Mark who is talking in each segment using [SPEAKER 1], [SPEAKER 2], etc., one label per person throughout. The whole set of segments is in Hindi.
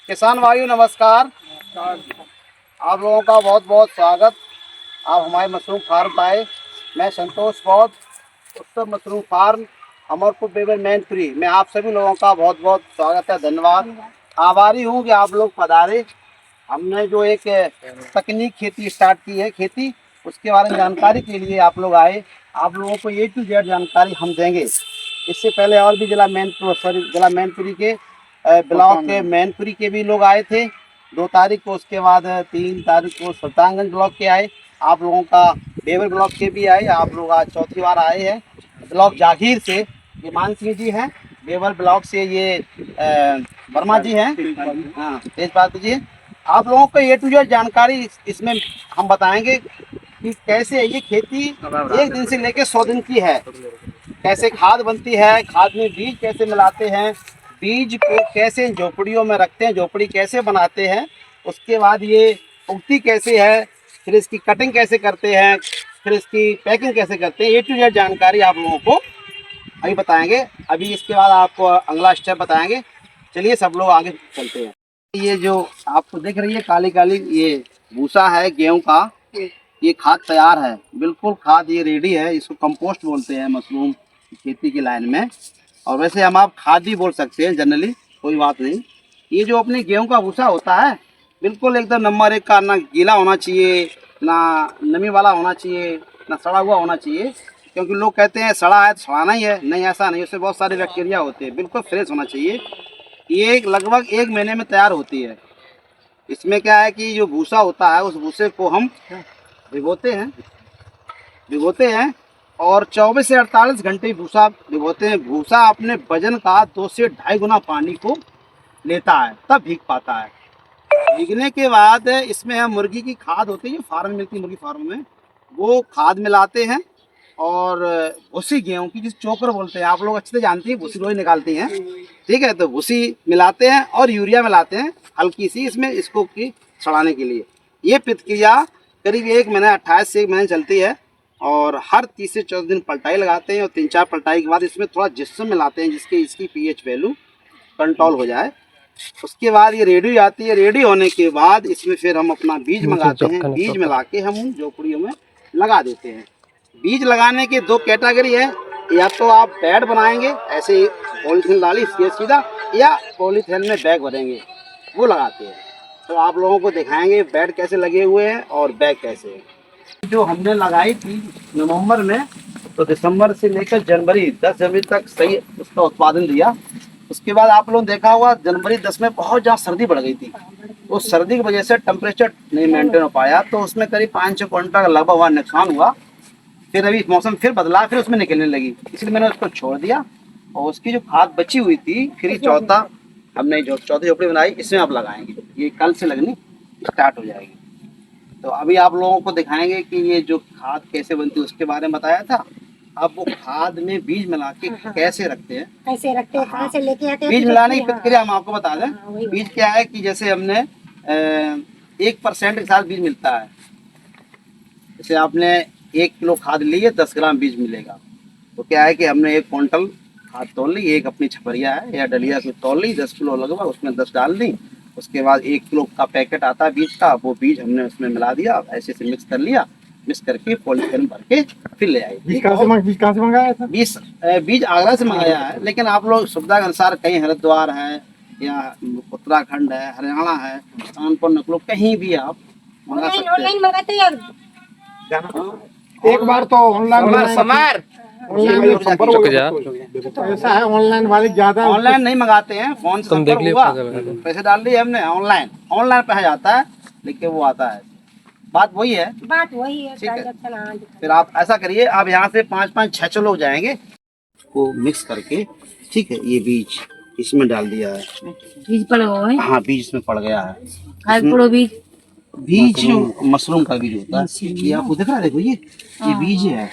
[SPEAKER 1] किसान भाइयों नमस्कार। आप लोगों का बहुत बहुत स्वागत। आप हमारे मशरूम फार्म पर आए। मैं संतोष बौद्ध, उत्तम मशरूम फार्म, अमरपुर बेबर मैनपुरी में आप सभी लोगों का बहुत बहुत स्वागत है। धन्यवाद। आभारी हूँ कि आप लोग पधारे। हमने जो एक तकनीक खेती स्टार्ट की है, खेती उसके बारे में जानकारी के लिए आप लोग आए। आप लोगों को A to Z जानकारी हम देंगे। इससे पहले और भी जिला मैनपुरी के ब्लॉक के मैनपुरी के भी लोग आए थे 2 तारीख को। उसके बाद 3 तारीख को सुल्तानगंज ब्लॉक के आए। आप लोगों का बेवर ब्लॉक के भी आए। आप लोग आज चौथी बार आए हैं। ब्लॉक जागीर से ये मान सिंह जी हैं, बेवर ब्लॉक से ये वर्मा जी हैं, हाँ तेजपाल जी। आप लोगों को A to Z जानकारी इसमें हम बताएंगे कि कैसे ये खेती 1 दिन से लेकर 100 दिन की है। कैसे खाद बनती है, खाद में बीज कैसे मिलाते हैं, बीज को कैसे झोपड़ियों में रखते हैं, झोपड़ी कैसे बनाते हैं, उसके बाद ये उगती कैसे है, फिर इसकी कटिंग कैसे करते हैं, फिर इसकी पैकिंग कैसे करते हैं। A to Z जानकारी आप लोगों को अभी बताएंगे। अभी इसके बाद आपको अगला स्टेप बताएंगे। चलिए सब लोग आगे चलते हैं। ये जो आपको दिख रही है काली काली, ये भूसा है गेहूं का। ये खाद तैयार है, बिल्कुल खाद ये रेडी है। इसको कंपोस्ट बोलते हैं मशरूम खेती की लाइन में, और वैसे हम आप खाद भी बोल सकते हैं जनरली, कोई बात नहीं। ये जो अपने गेहूं का भूसा होता है बिल्कुल एकदम नंबर 1 का, ना गीला होना चाहिए, ना नमी वाला होना चाहिए, ना सड़ा हुआ होना चाहिए। क्योंकि लोग कहते हैं सड़ा है तो सड़ाना ही है, नहीं ऐसा नहीं, उसमें बहुत सारे बैक्टीरिया होते हैं। बिल्कुल फ्रेश होना चाहिए। ये लगभग 1 महीने में तैयार होती है। इसमें क्या है कि जो भूसा होता है उस भूसे को हम भिगोते हैं और 24 से 48 घंटे भूसा भिगोते हैं। भूसा अपने वजन का 2 से 2.5 गुना पानी को लेता है, तब भीग पाता है। भीगने के बाद इसमें हम मुर्गी की खाद होती है, फार्म में मिलती है मुर्गी फार्म में, वो खाद मिलाते हैं। और भूसी गेहूँ की, जिस चोकर बोलते हैं, आप लोग अच्छे से जानती हैं, भूसी रोज निकालती हैं, ठीक है। तो भूसी मिलाते हैं और यूरिया मिलाते हैं हल्की सी इसमें, इसको की सड़ाने के लिए। ये प्रक्रिया करीब 1 महीना 28 से 1 महीने चलती है। और हर 30 से 14 दिन पलटाई लगाते हैं और 3-4 पलटाई के बाद इसमें थोड़ा जिप्सम मिलाते हैं, जिसके इसकी pH वैल्यू कंट्रोल हो जाए। उसके बाद ये रेडी हो जाती है। रेडी होने के बाद इसमें फिर हम अपना बीज मंगाते हैं। बीज मिला के हम उन झोपड़ियों में लगा देते हैं। बीज लगाने के 2 कैटेगरी है। या तो आप बेड बनाएंगे, ऐसे पॉलीथीन डाली सीधा, या पॉलीथीन में बैग भरेंगे, वो लगाते हैं। तो आप लोगों को दिखाएंगे बेड कैसे लगे हुए हैं और बैग कैसे है। जो हमने लगाई थी नवंबर में, तो दिसंबर से लेकर जनवरी 10 जनवरी तक सही उसका उत्पादन दिया। उसके बाद आप लोगों ने देखा होगा जनवरी 10 में बहुत ज़्यादा सर्दी बढ़ गई थी। तो सर्दी की वजह से टेम्परेचर नहीं मेंटेन हो पाया, तो उसमें करीब 5-6 क्विंटल का लगभग हुआ नुकसान हुआ। फिर अभी मौसम फिर बदला, फिर उसमें निकलने लगी, इसलिए मैंने उसको छोड़ दिया। और उसकी जो खाद बची हुई थी, फिर ये हमने जो चौथी झोपड़ी बनाई, इसमें आप लगाएंगे। ये कल से लगनी स्टार्ट हो जाएगी। तो अभी आप लोगों को दिखाएंगे कि ये जो खाद कैसे बनती है उसके बारे में बताया था। अब वो खाद में बीज मिला के कैसे रखते हैं, कहाँ से लेके आते हैं, बीज मिलाने की प्रक्रिया हम आपको बता दें। बीज क्या है कि जैसे हमने 1% के साथ बीज मिलता है। जैसे आपने 1 किलो खाद ली है, 10 ग्राम बीज मिलेगा। तो क्या है कि हमने 1 क्विंटल खाद तोल ली, एक अपनी छपरिया है या डलिया से तोल ली, 10 किलो लगभग, उसमें 10 डाल दी। उसके बाद 1 किलो का पैकेट आता है बीज का, वो बीज हमने उसमें मिला दिया, ऐसे से मिक्स कर लिया। मिक्स करके पॉलीथीन भर के फिर ले आए। बीज कहाँ से मंगाया था? बीज आगरा से मंगाया है, लेकिन आप लोग सुविधा के अनुसार, कहीं हरिद्वार है या उत्तराखंड है, हरियाणा है, कानपुर, नकलो, कहीं भी आप मंगा सकते हैं। एक बार तो ऑनलाइन ऐसा है, ऑनलाइन वाले ज्यादा ऑनलाइन नहीं मंगाते हैं, फोन से संपर्क हुआ, पैसे डाल दिए हमने, ऑनलाइन पे जाता है, लेकिन वो आता है। बात वही है, ठीक है। फिर आप ऐसा करिए, आप यहाँ से 5-5, 6 लोग जाएंगे, उसको मिक्स करके, ठीक है। ये बीज इसमें डाल दिया है। बीज पड़ गया है? हाँ, बीज इसमें पड़ गया है। बीज जो मशरूम का बीज होता है, ये आपको दिख रहा है, देखो ये बीज है।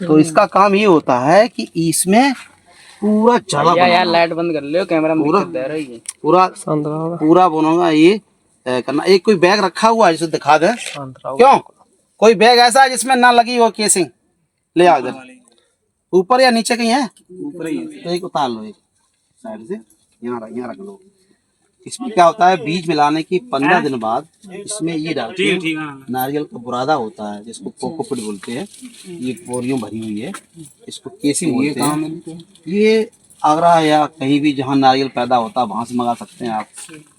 [SPEAKER 1] तो इसका काम ये होता है कि इसमें पूरा जला यार, लाइट बंद कर लो, कैमरा में दिक्कत दे रही है। पूरा बनाऊंगा ये करना। एक कोई बैग रखा हुआ है जिसे दिखा दे, क्यों? कोई बैग ऐसा है जिसमें ना लगी हो केसिंग, ले आओ इधर, ऊपर या नीचे कहीं है? ऊपर ही है। तो एक उतार लो, एक साइड से यहाँ रख लो। इसमें क्या होता है, बीज मिलाने की 15 दिन बाद इसमें ये डालते हैं, नारियल का बुरादा होता है जिसको कोकोपीट बोलते हैं। ये बोरियों भरी हुई है, इसको केसी बोलते हैं। ये आगरा या कहीं भी जहाँ नारियल पैदा होता है वहाँ से मंगा सकते हैं आप,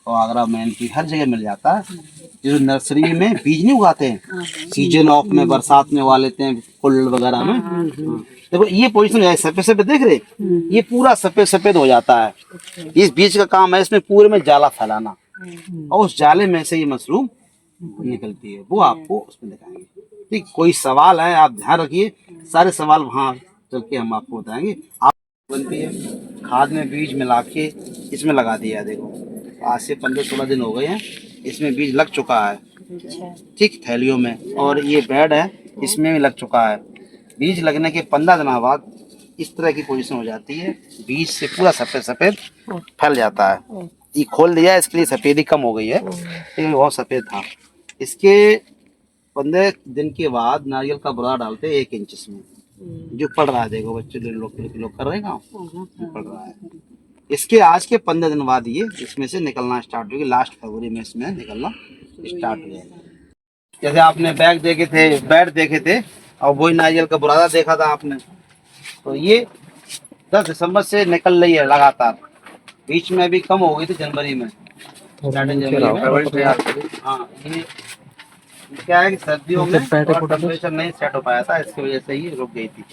[SPEAKER 1] और आगरा मेन की हर जगह मिल जाता है। जो नर्सरी में बीज नहीं उगाते हैं, सीजन ऑफ में बरसात में उगा लेते हैं फुल वगैरह में। देखो ये पोजीशन है, सफेद सफेद देख रहे, ये पूरा सफेद सफेद हो जाता है। इस बीज का काम है इसमें पूरे में जाला फैलाना, और उस जाले में से ये मशरूम निकलती है, वो आपको उसमें दिखाएंगे। ठीक, कोई सवाल है आप ध्यान रखिए, सारे सवाल वहाँ चल के हम आपको बताएंगे। आप बनती है खाद में बीज मिला के इसमें लगा दिया। देखो आज से 15-16 दिन हो गए हैं, इसमें बीज लग चुका है, ठीक, थैलियों में, और ये बेड है इसमें भी लग चुका है। बीज लगने के 15 दिन बाद इस तरह की पोजीशन हो जाती है, बीज से पूरा सफेद सफेद फैल जाता है। ये खोल दिया इसके लिए सफेदी कम हो गई है, ये बहुत सफेद था। इसके 15 दिन के बाद नारियल का बुरा डालते हैं 1 इंच इसमें, जो पड़ रहा है। देखो बच्चे लोग कर रहे हैं काम, पड़ रहा है। इसके आज के 15 दिन बाद ये इसमें से निकलना स्टार्ट होगी, लास्ट फरवरी में इसमें निकलना स्टार्ट हो जाएगा। जैसे आपने बैग देखे थे, बेड देखे थे, और वही नारियल का बुरादा देखा था आपने, तो ये 10 दिसंबर से निकल रही है लगातार। बीच में अभी कम हो गई थी जनवरी में, जनवरी में। हाँ, ये क्या है कि सर्दियों में टेम्परेचर नहीं सेट हो पाया था, इसकी वजह से ही रुक गई थी।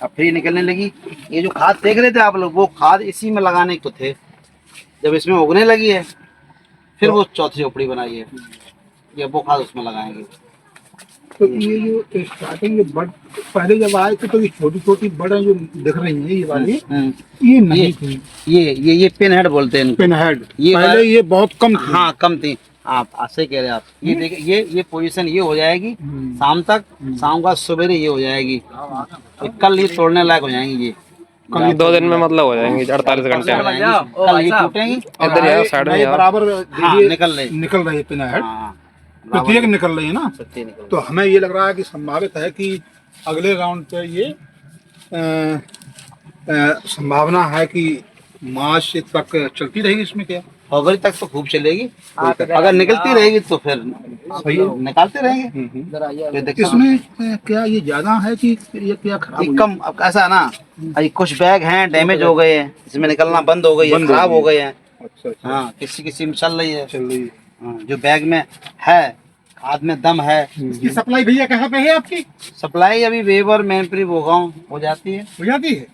[SPEAKER 1] अब फिर निकलने लगी। ये जो खाद देख रहे थे आप लोग, वो खाद इसी में लगाने को थे। जब इसमें उगने लगी है, फिर वो चौथी झोपड़ी बनाई है, ये वो खाद उसमें लगाएंगे।
[SPEAKER 2] तो ये जो स्टार्टिंग बड पहले जब आए थे तो ये छोटी छोटी बड़ जो दिख रही है ये वाली, ये नहीं थी।
[SPEAKER 1] ये पिन हेड बोलते हैं,
[SPEAKER 2] पिन हेड।
[SPEAKER 1] ये
[SPEAKER 2] पहले ये बहुत कम थी।
[SPEAKER 1] हाँ कम थी। आप ऐसे कह रहे हैं आप, ये देखिए ये पोजीशन ये हो जाएगी शाम तक, शाम का सवेरे ये हो जाएगी, कल ये तोड़ने लायक हो जाएंगी। ये
[SPEAKER 3] कल 2 दिन में मतलब हो जाएंगे 48 घंटे में।
[SPEAKER 1] कल ये टूटेंगी,
[SPEAKER 3] इधर यार साइड में यार
[SPEAKER 2] बराबर
[SPEAKER 1] हाँ, निकल
[SPEAKER 2] रही है पिन हेड,
[SPEAKER 1] हाँ,
[SPEAKER 2] प्रत्येक निकल रही है ना।
[SPEAKER 1] सच्ची निकल।
[SPEAKER 2] तो हमें ये लग रहा है कि संभावित है कि अगले राउंड पे ये संभावना है कि मार्च तक चलती रहेगी इसमें। क्या
[SPEAKER 1] फरवरी तक तो खूब चलेगी, अगर निकलती रहेगी तो फिर निकालते रहेंगे। फिर देखते हैं।
[SPEAKER 2] इसमें क्या ये ज्यादा है कि ये क्या खराब
[SPEAKER 1] ये कम, अब ऐसा है ना, अभी कुछ बैग हैं डैमेज हो गए हैं, इसमें निकलना बंद हो गई है, खराब हो गए हैं।
[SPEAKER 2] अच्छा।
[SPEAKER 1] हाँ, किसी में चल रही है।
[SPEAKER 2] है।
[SPEAKER 1] जो बैग में है, खाद में दम है।
[SPEAKER 2] इसकी सप्लाई भैया कहाँ पे है आपकी?
[SPEAKER 1] सप्लाई अभी वेबर मैनपुरी भोगांव हो जाती है।
[SPEAKER 2] हो जाती है।